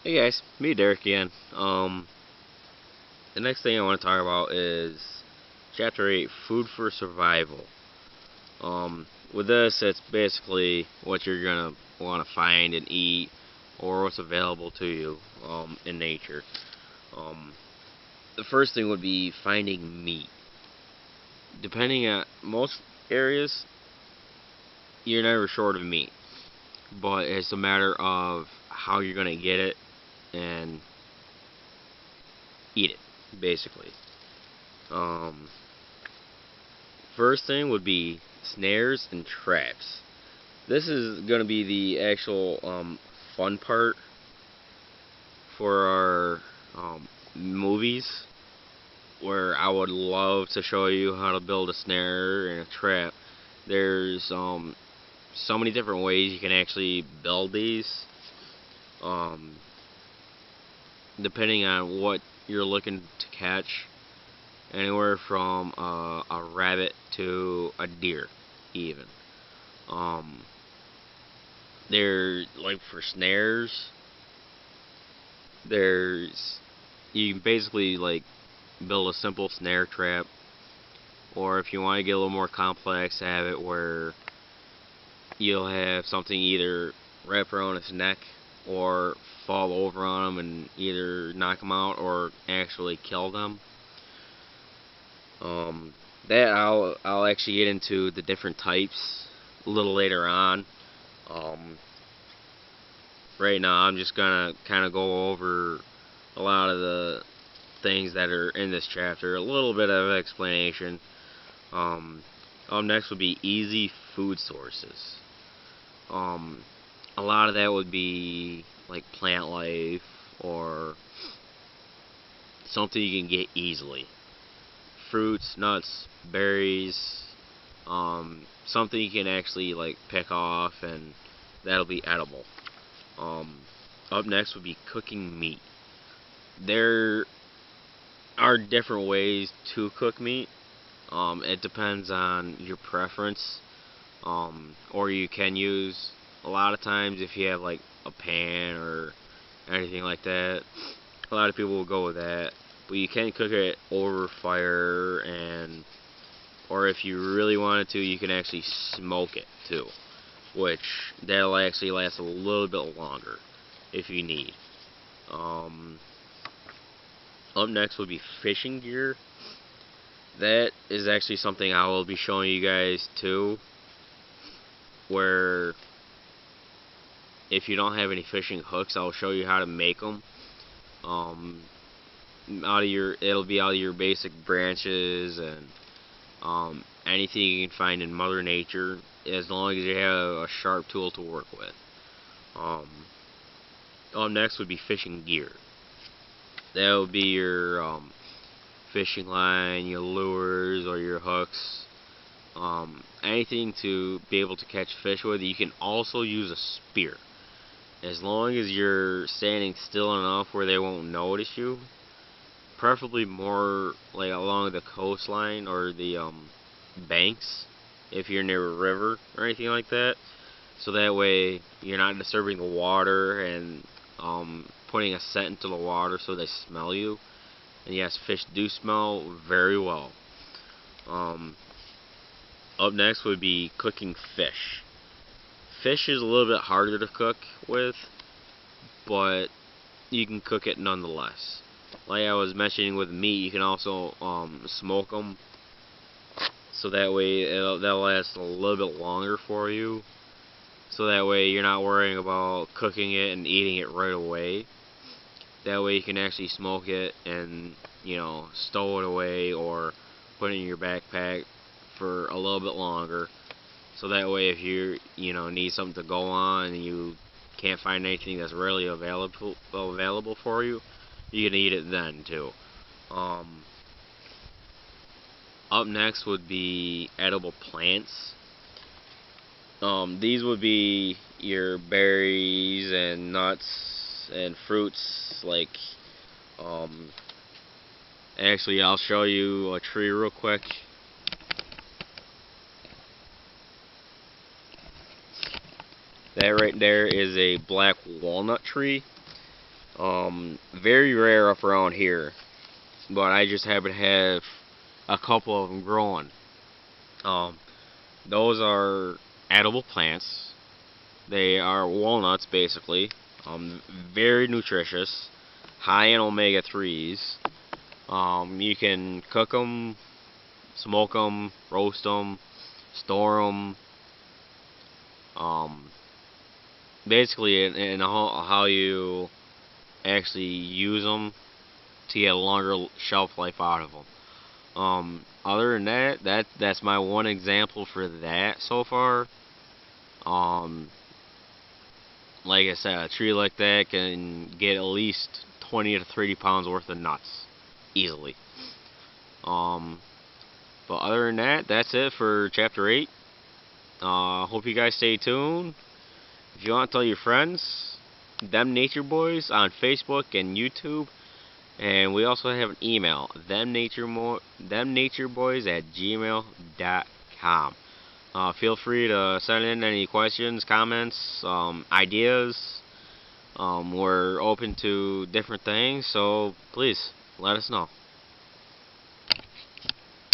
Hey guys, me Derek again. The next thing I want to talk about is Chapter 8, Food for Survival. With this, it's basically what you're gonna want to find and eat, or what's available to you, in nature. Um, the first thing would be finding meat. Depending on most areas, you're never short of meat, but it's a matter of how you're gonna get it and eat it, basically. Um, First thing would be snares and traps. This is going to be the actual fun part for our movies, where I would love to show you how to build a snare and a trap. There's so many different ways you can actually build these, um, depending on what you're looking to catch. Anywhere from a rabbit to a deer, even. Um, they're like for snares. There's you can basically like build a simple snare trap, or if you want to get a little more complex, have it where you'll have something either wrap around its neck or fall over on them and either knock them out or actually kill them. Um, that I'll actually get into the different types a little later on. Um, right now, I'm just gonna kind of go over a lot of the things that are in this chapter, a little bit of explanation. Um, Up next would be easy food sources. Um, a lot of that would be like plant life or something you can get easily. Fruits, nuts, berries, something you can actually like pick off and that'll be edible. Um, Up next would be cooking meat. There are different ways to cook meat. It depends on your preference. Or you can use a lot of times if you have like a pan or anything like that. A lot of people will go with that, but you can cook it over fire and or if you really wanted to, you can actually smoke it too, which that'll actually last a little bit longer if you need. Um, Up next would be fishing gear. That is actually something I will be showing you guys too, where if you don't have any fishing hooks, I'll show you how to make them. Um, it'll be out of your basic branches and anything you can find in Mother Nature, as long as you have a sharp tool to work with. Um, Up next would be fishing gear. That would be your fishing line, your lures, or your hooks. Anything to be able to catch fish with. You can also use a spear. As long as you're standing still enough where they won't notice you. Preferably more like along the coastline or the banks if you're near a river or anything like that. So that way you're not disturbing the water and putting a scent into the water so they smell you. And yes, fish do smell very well. Um, Up next would be cooking fish. Fish is a little bit harder to cook with, but you can cook it nonetheless. Like I was mentioning with meat, you can also smoke them, so that way that'll last a little bit longer for you. So that way you're not worrying about cooking it and eating it right away. That way you can actually smoke it and stow it away or put it in your backpack for a little bit longer. So that way if you need something to go on and you can't find anything that's really available for you, you can eat it then too. Um, Up next would be edible plants. These would be your berries and nuts and fruits. Like, um, actually, I'll show you a tree real quick. That right there is a black walnut tree. Very rare up around here, but I just happen to have a couple of them growing. Um, those are edible plants. They are walnuts, basically. Very nutritious, high in omega 3s. You can cook them, smoke them, roast them, store them. Um, basically, in how you actually use them to get a longer shelf life out of them. Other than that's my one example for that so far. Um, like I said, a tree like that can get at least 20 to 30 pounds worth of nuts easily. Um, but other than that, that's it for chapter 8. Hope you guys stay tuned. If you want to tell your friends, Them Nature Boys on Facebook and YouTube. And we also have an email, themnatureboys@gmail.com. Feel free to send in any questions, comments, ideas. We're open to different things, so please let us know.